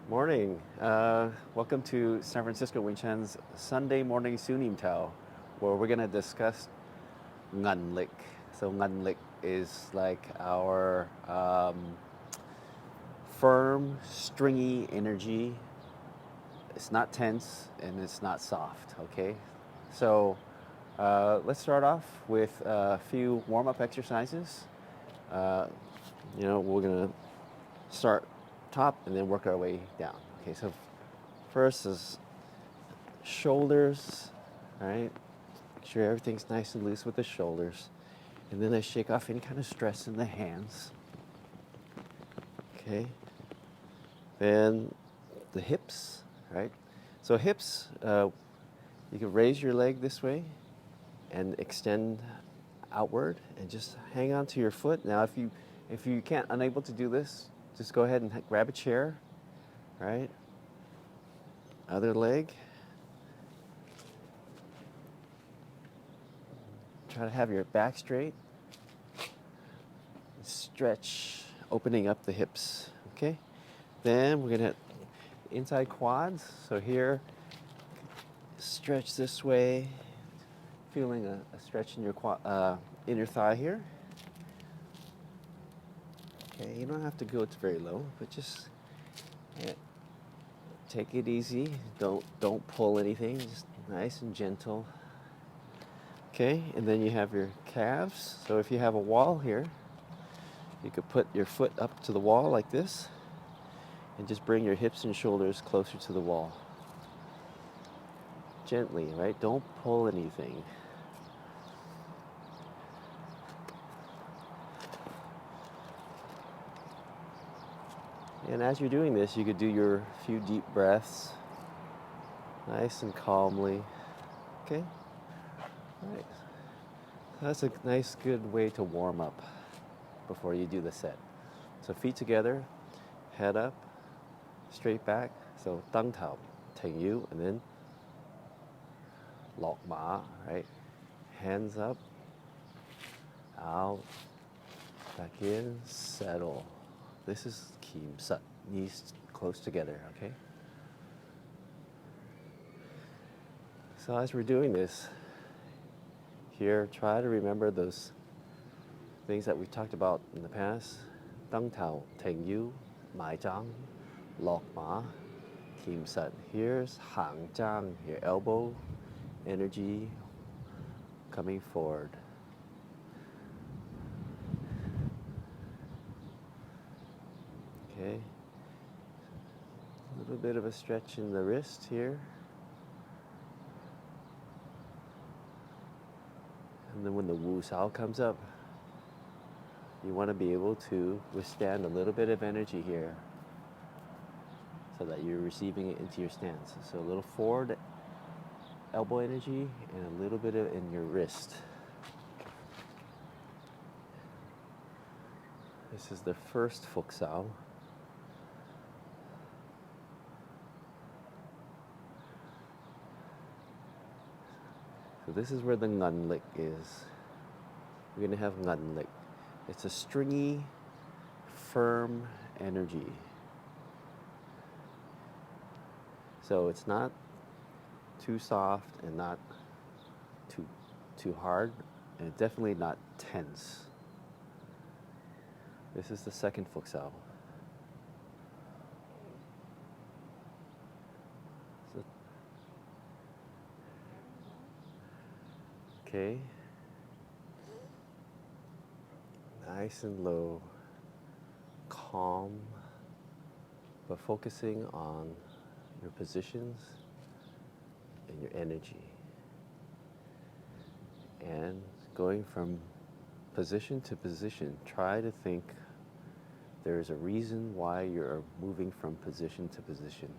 Morning. Welcome to San Francisco Wing Chun's Sunday morning Siu Nim Tao, where we're going to discuss Ngun. So Ngun is like our firm, stringy energy. It's not tense and it's not soft. Okay, so let's start off with a few warm-up exercises. Uh, we're gonna start top and then work our way down. Okay, so first is shoulders, all right? Make sure everything's nice and loose with the shoulders. And then I shake off any kind of stress in the hands. Okay. Then the hips, right? So hips, you can raise your leg this way and extend outward and just hang on to your foot. Now, if you can't unable to do this, just go ahead and grab a chair, right? Other leg. Try to have your back straight. Stretch, opening up the hips, okay? Then we're gonna inside quads. So here, stretch this way, feeling a stretch in your inner thigh here. Okay, you don't have to go very low, but just take it easy. Don't pull anything. Just nice and gentle. Okay, and then you have your calves. So if you have a wall here, you could put your foot up to the wall like this, and just bring your hips and shoulders closer to the wall. Gently, right? Don't pull anything. And as you're doing this, you could do your few deep breaths, nice and calmly. Okay? All right. That's a nice, good way to warm up before you do the set. So feet together, head up, straight back. So Tang Tao, Teng Yu, and then Lok Ma, right? Hands up, out, back in, settle. This is Kim Sat, knees close together, okay? So as we're doing this, here, try to remember those things that we talked about in the past. Tang Tao, Teng Yu, Mai Zhang, Lok Ma, Kim Sat. Here's Hang Zhang, your elbow, energy coming forward. Okay. A little bit of a stretch in the wrist here. And then when the Wu Sao comes up, you want to be able to withstand a little bit of energy here so that you're receiving it into your stance. So a little forward elbow energy and a little bit of in your wrist. This is the first Fuk Sao. So this is where the Ngun lick is. We're going to have Ngun lick. It's a stringy, firm energy. So it's not too soft and not too hard, and definitely not tense. This is the second Fuk Sao. Okay. Nice and low, calm, but focusing on your positions and your energy. And going from position to position, try to think there is a reason why you're moving from position to position.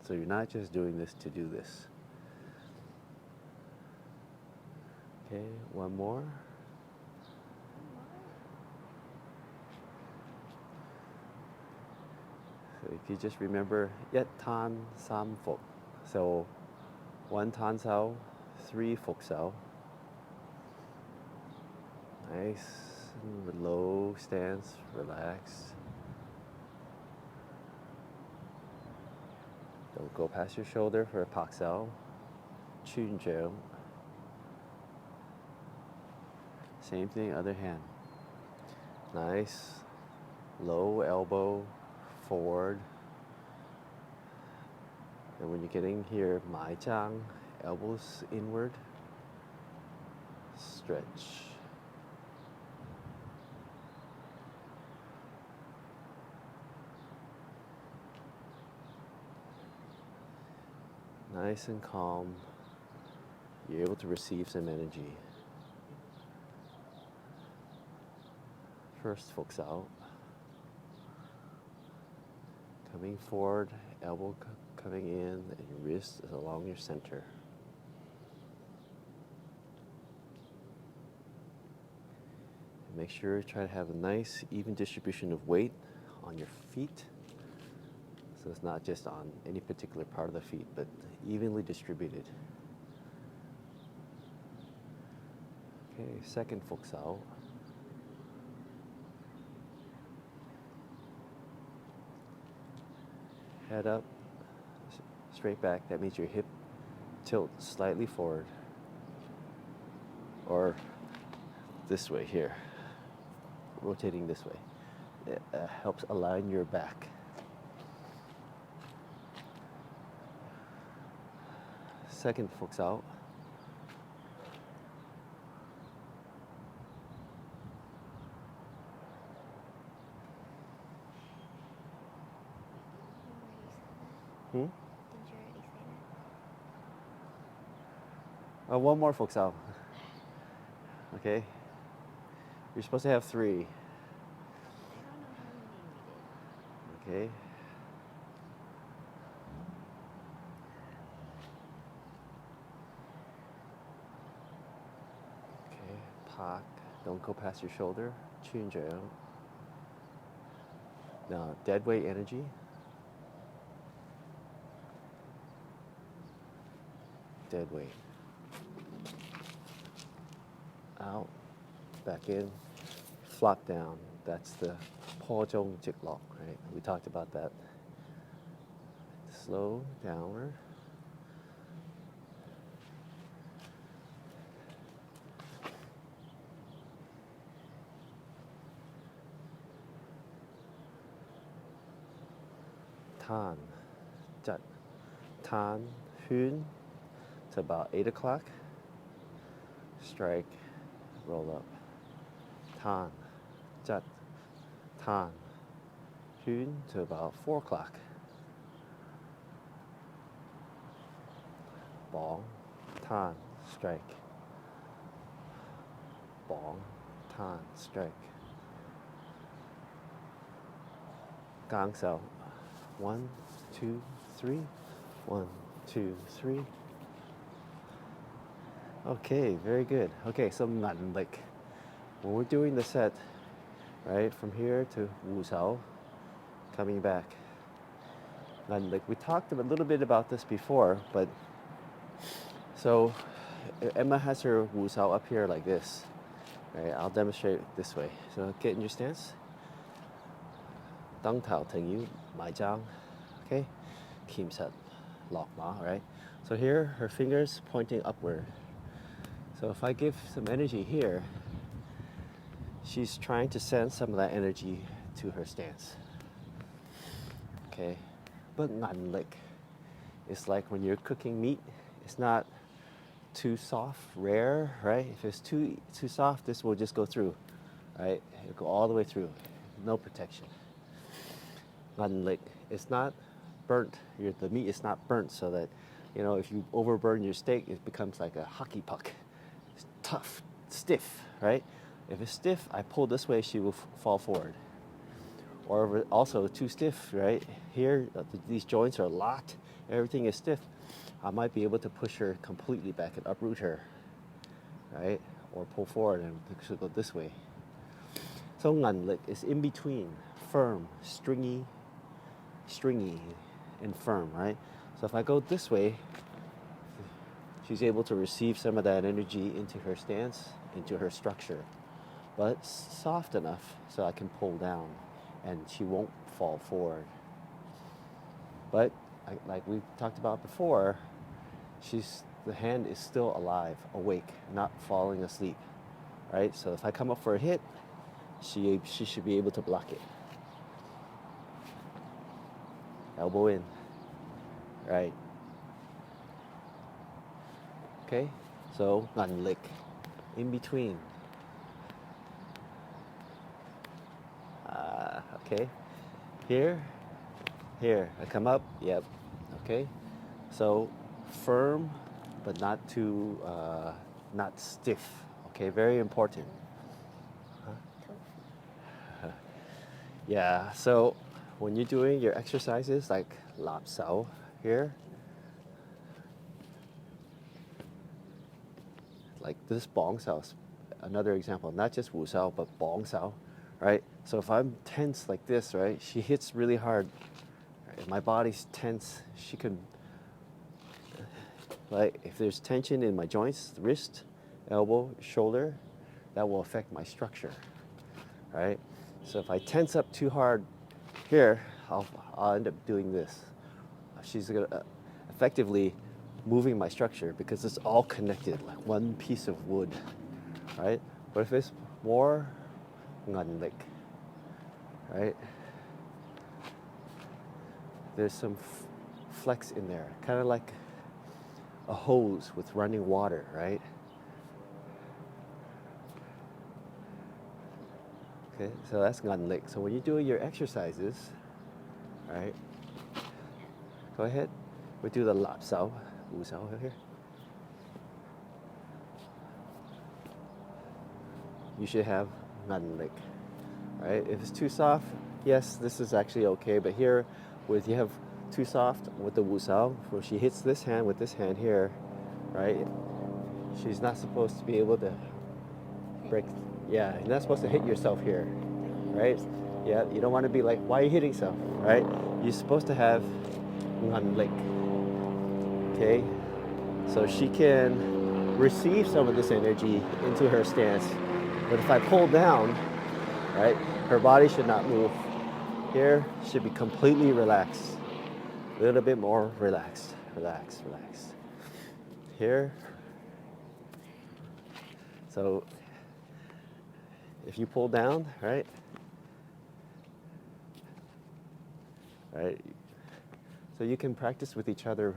So you're not just doing this to do this. Okay, one more. So if you just remember Yet Tan Sam Fuk. So one Tan Sao, three Fuk Sao. Nice, low stance, relaxed. Don't go past your shoulder for a paksao. Chun jo. Same thing, other hand. Nice. Low elbow forward. And when you're getting here, mai chang, elbows inward. Stretch. Nice and calm. You're able to receive some energy. First, focus out. Coming forward, elbow coming in, and your wrist is along your center. And make sure you try to have a nice, even distribution of weight on your feet. So it's not just on any particular part of the feet, but evenly distributed. Okay, second, focus out. Head up, straight back. That means your hip tilt slightly forward. Or this way here, rotating this way. It helps align your back. Second, focus out. Did you already say that? One more, focus out. Okay? You're supposed to have 3. I don't know how many we did. Okay? Okay, park. Don't go past your shoulder. Chun jo. Now, dead weight energy. Dead weight. Out, back in, flop down. That's the po zhong jik lock, right? We talked about that. Slow downward. Tan, jat, tan, hun. To about 8 o'clock. Strike, roll up. Tan, jat, tan, hun to about 4 o'clock. Bong, tan, strike. Bong, tan, strike. Gang sao. 1, 2, 3. 1, 2, 3. Okay, very good. Okay, so ngan lik. When we're doing the set, right, from here to wu sao, coming back. Ngan lik. We talked a little bit about this before, but so Emma has her wu sao up here like this. Right, I'll demonstrate this way. So get in your stance. Dang tao teng yu, mai jiang. Okay, kim set, lock ma, right? So here, her fingers pointing upward. So if I give some energy here, she's trying to send some of that energy to her stance. Okay, but ngan lik is like when you're cooking meat, it's not too soft, rare, right? If it's too soft, this will just go through, right? It'll go all the way through, no protection. Ngan lik, it's not burnt. The meat is not burnt, so that, you know, if you overburn your steak, it becomes like a hockey puck. It's tough, stiff, right? If it's stiff, I pull this way, she will fall forward. Or if it's also too stiff, right? Here, these joints are locked. Everything is stiff. I might be able to push her completely back and uproot her, right? Or pull forward and she'll go this way. So ngan lik is in between, firm, stringy, and firm, right? So if I go this way, she's able to receive some of that energy into her stance, into her structure, but soft enough so I can pull down and she won't fall forward. But like we talked about before, the hand is still alive, awake, not falling asleep, right? So if I come up for a hit, she should be able to block it. Elbow in, right? Okay, so ngun lick, in between. Okay, here, I come up, yep, okay. So firm, but not too, not stiff, okay, very important. Yeah, so when you're doing your exercises like lap sao here, like this bong sao, another example, not just wu sao, but bong sao, right? So if I'm tense like this, right, she hits really hard. If my body's tense, she can, like, if there's tension in my joints, wrist, elbow, shoulder, that will affect my structure, right? So if I tense up too hard here, I'll end up doing this. She's gonna effectively moving my structure because it's all connected, like one piece of wood, right? But if it's more ngun lick, right? There's some flex in there, kind of like a hose with running water, right? Okay, so that's ngun lick. So when you're doing your exercises, right? Go ahead. We do the lap sao, wu sao here. You should have ngun lick, right? If it's too soft, yes, this is actually okay. But here, with you have too soft with the wu sao, where she hits this hand with this hand here, right? She's not supposed to be able to break. Yeah, you're not supposed to hit yourself here, right? Yeah, you don't want to be like, why are you hitting yourself, right? You're supposed to have ngun lick, okay? So she can receive some of this energy into her stance. But if I pull down, right, her body should not move. Here should be completely relaxed. A little bit more relaxed, relaxed, relaxed. Here. So if you pull down, right, so you can practice with each other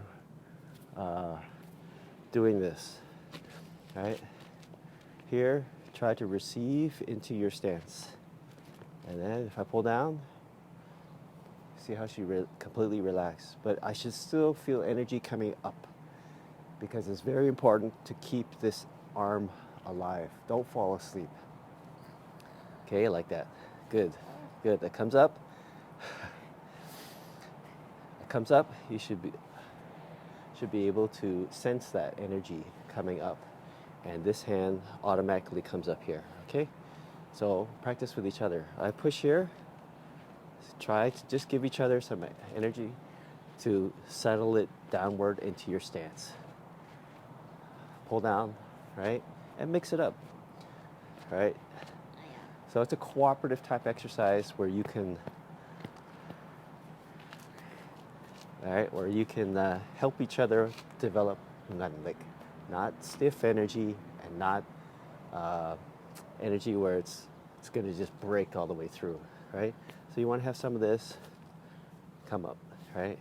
doing this, right? Here, try to receive into your stance. And then if I pull down, see how she completely relaxed. But I should still feel energy coming up because it's very important to keep this arm alive. Don't fall asleep. Okay, like that. Good, good. That comes up. It comes up. You should be able to sense that energy coming up, and this hand automatically comes up here. Okay, so practice with each other. I push here. Try to just give each other some energy to settle it downward into your stance. Pull down, right, and mix it up, right? So it's a cooperative type exercise where you can, where you can help each other develop ngun lick, not stiff energy and not energy where it's going to just break all the way through, right? So you want to have some of this come up, right?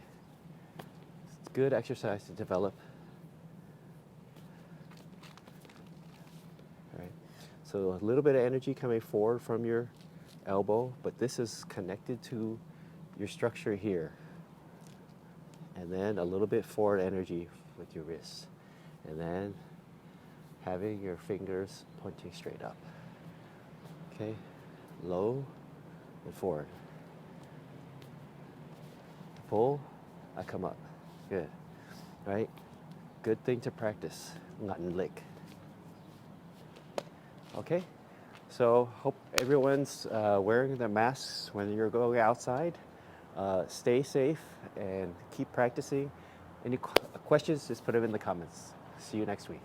It's a good exercise to develop. So a little bit of energy coming forward from your elbow, but this is connected to your structure here. And then a little bit forward energy with your wrists. And then having your fingers pointing straight up. Okay, low and forward. Pull, I come up. Good, right? Good thing to practice, ngun lick. Okay, so hope everyone's wearing their masks when you're going outside. Stay safe and keep practicing. Any questions, just put them in the comments. See you next week.